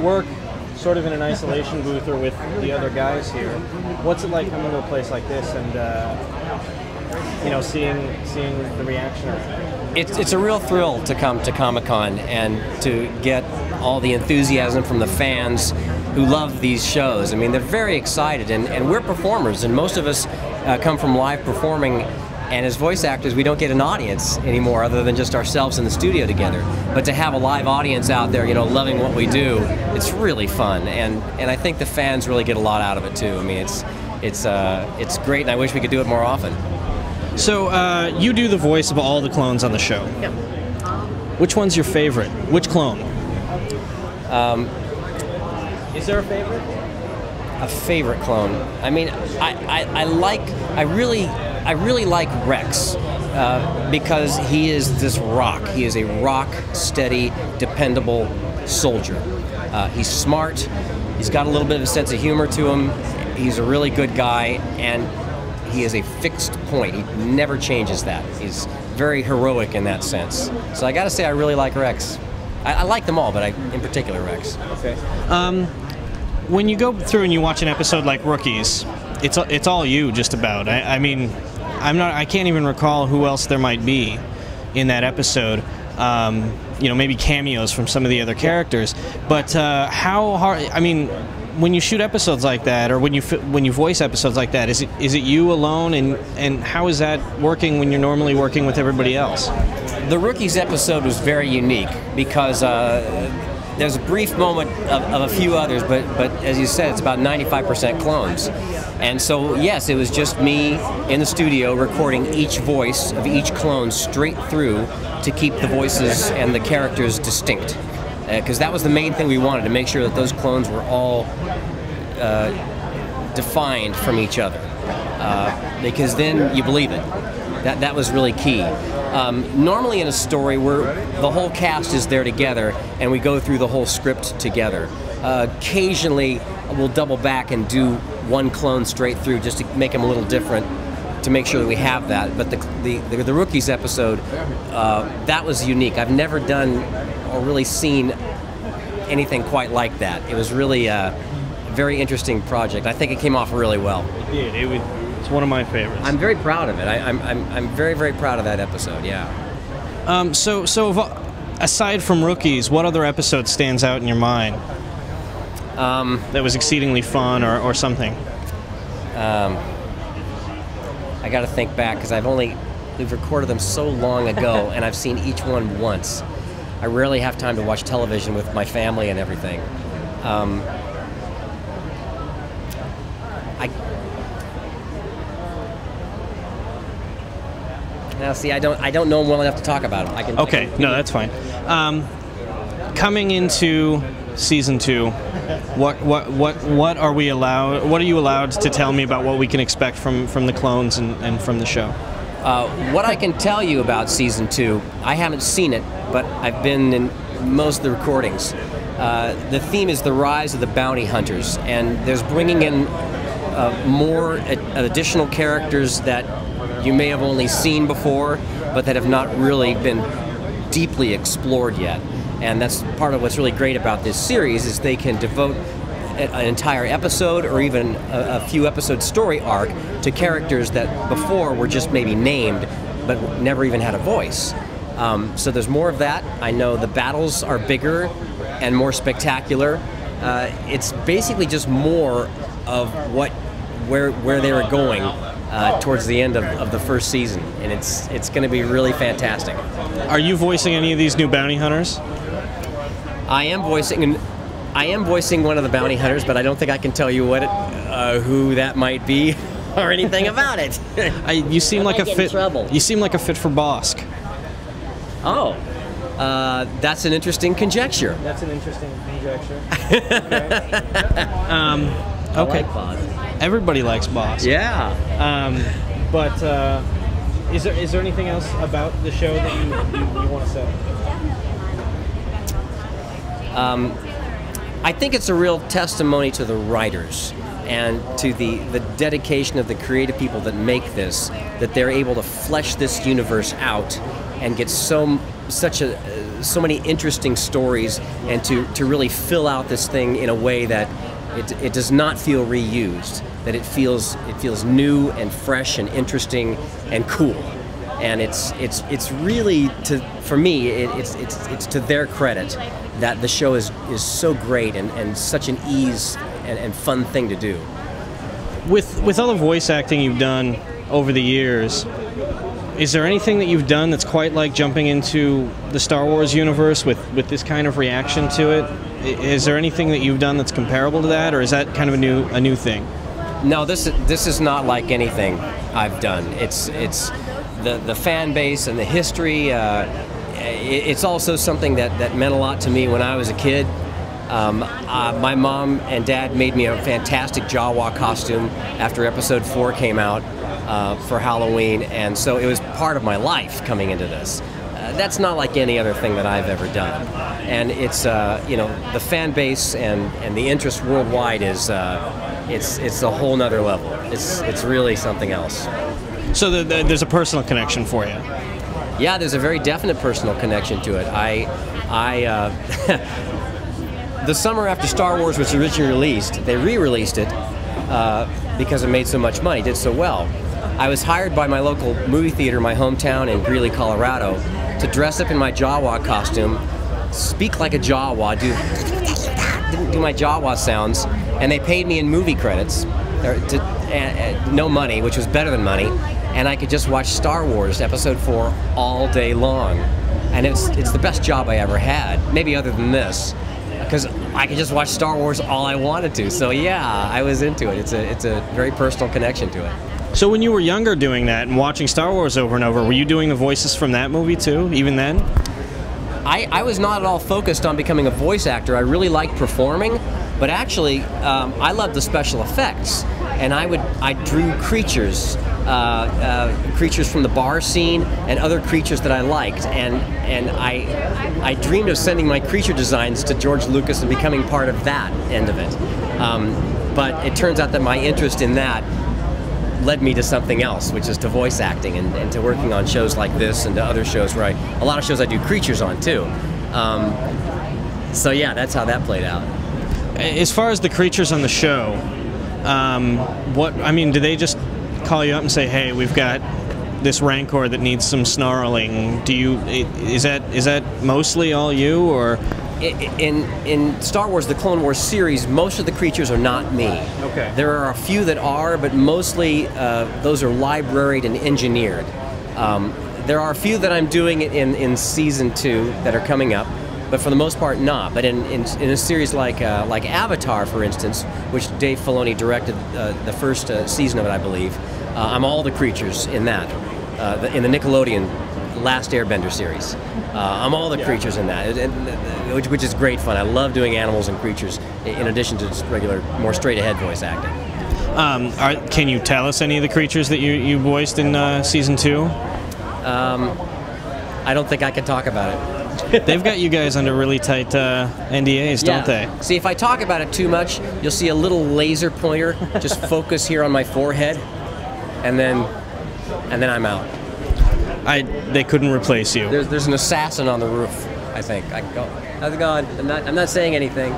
work sort of in an isolation booth or with the other guys here. What's it like coming to a place like this and seeing the reaction? It's a real thrill to come to Comic-Con and to get all the enthusiasm from the fans who love these shows. I mean, they're very excited, and we're performers, and most of us come from live performing, and as voice actors, we don't get an audience anymore other than just ourselves in the studio together. But to have a live audience out there, loving what we do, it's really fun, and I think the fans really get a lot out of it too. I mean, it's great, and I wish we could do it more often. So, you do the voice of all the clones on the show. Yep. Which one's your favorite? Which clone? Is there a favorite? A favorite clone? I mean, I really like Rex because he is this rock. He is a rock, steady, dependable soldier. He's smart. He's got a little bit of a sense of humor to him. He's a really good guy, and he is a fixed point. He never changes that. He's very heroic in that sense. So I got to say, I really like Rex. I like them all, but in particular Rex. Okay. When you go through and you watch an episode like Rookies, it's all you just about. I mean, I can't even recall who else there might be in that episode. Maybe cameos from some of the other characters. But how hard? I mean, when you shoot episodes like that, or when you voice episodes like that, is it you alone, and how is that working when you're normally working with everybody else? The Rookies episode was very unique because there's a brief moment of a few others, but as you said, it's about 95% clones. And so, yes, it was just me in the studio recording each voice of each clone straight through to keep the voices and the characters distinct. Because that was the main thing we wanted, to make sure that those clones were all defined from each other. Because then you believe it. That was really key. Normally in a story where the whole cast is there together and we go through the whole script together. Occasionally we'll double back and do one clone straight through just to make them a little different, to make sure that we have that. But the Rookies episode, that was unique. I've never done or really seen anything quite like that. It was really a very interesting project. I think it came off really well. It did. It's one of my favorites. I'm very proud of it. I'm very, very proud of that episode, yeah. So aside from Rookies, what other episode stands out in your mind that was exceedingly fun or something? I got to think back, because we've recorded them so long ago, and I've seen each one once. I rarely have time to watch television with my family and everything. Now, see, I don't know them well enough to talk about them. Okay, no, that's fine. Coming into season 2, what are we allowed? What are you allowed to tell me about what we can expect from the clones and from the show? What I can tell you about season 2, I haven't seen it, but I've been in most of the recordings. The theme is the rise of the bounty hunters, and there's bringing in more additional characters that you may have only seen before, but that have not really been deeply explored yet. And that's part of what's really great about this series, is they can devote an entire episode or even a few episode story arc to characters that before were just maybe named but never even had a voice. So there's more of that. I know the battles are bigger and more spectacular. It's basically just more of where they were going towards the end of the first season, and it's going to be really fantastic. Are you voicing any of these new bounty hunters? I am voicing one of the bounty hunters, but I don't think I can tell you who that might be or anything about it. You seem like a fit. Trouble. You seem like a fit for Bosk. Oh, that's an interesting conjecture. That's an interesting conjecture. Okay. Okay. I like Bosk. Everybody likes Bosk. Yeah. But is there anything else about the show that you want to say? I think it's a real testimony to the writers and to the dedication of the creative people that make this, that they're able to flesh this universe out and get such a so many interesting stories, and to really fill out this thing in a way that it does not feel reused, that it feels new and fresh and interesting and cool. And it's really, for me, it's to their credit that the show is so great and such an ease and fun thing to do. With all the voice acting you've done over the years, is there anything that you've done that's quite like jumping into the Star Wars universe with this kind of reaction to it? Is there anything that you've done that's comparable to that, or is that kind of a new thing? No, this is not like anything I've done. It's the fan base and the history. It's also something that meant a lot to me when I was a kid. My mom and dad made me a fantastic Jawa costume after Episode 4 came out for Halloween, and so it was part of my life coming into this. That's not like any other thing that I've ever done, and it's the fan base and the interest worldwide is it's a whole nother level. It's really something else. So there's a personal connection for you. Yeah, there's a very definite personal connection to it. The summer after Star Wars was originally released, they re-released it because it made so much money, did so well. I was hired by my local movie theater in my hometown in Greeley, Colorado, to dress up in my Jawa costume, speak like a Jawa, do my Jawa sounds, and they paid me in movie credits, no money, which was better than money, and I could just watch Star Wars Episode 4 all day long. And it's the best job I ever had, maybe other than this, because I could just watch Star Wars all I wanted to. So yeah, I was into it. It's a very personal connection to it. So when you were younger doing that and watching Star Wars over and over, were you doing the voices from that movie too, even then? I was not at all focused on becoming a voice actor. I really liked performing, but actually I loved the special effects. And I drew creatures, creatures from the bar scene and other creatures that I liked. And I dreamed of sending my creature designs to George Lucas and becoming part of that end of it. But it turns out that my interest in that led me to something else, which is to voice acting and to working on shows like this and to other shows where a lot of shows I do creatures on too. So yeah, that's how that played out. As far as the creatures on the show, do they just call you up and say, "Hey, we've got this Rancor that needs some snarling"? Is that mostly all you, or? In Star Wars, the Clone Wars series, most of the creatures are not me. Okay. There are a few that are, but mostly those are libraried and engineered. There are a few that I'm doing in Season 2 that are coming up, but for the most part not. But in a series like Avatar, for instance, which Dave Filoni directed the first season of it, I believe, I'm all the creatures in that, in the Nickelodeon Last Airbender series. I'm all the creatures in that, which is great fun. I love doing animals and creatures in addition to just regular, more straight-ahead voice acting. Can you tell us any of the creatures that you voiced in Season 2? I don't think I can talk about it. They've got you guys under really tight NDAs, don't they? See, if I talk about it too much, you'll see a little laser pointer just focus here on my forehead, and then I'm out. They couldn't replace you. There's an assassin on the roof, I think. I can go. How's it going? I'm not saying anything.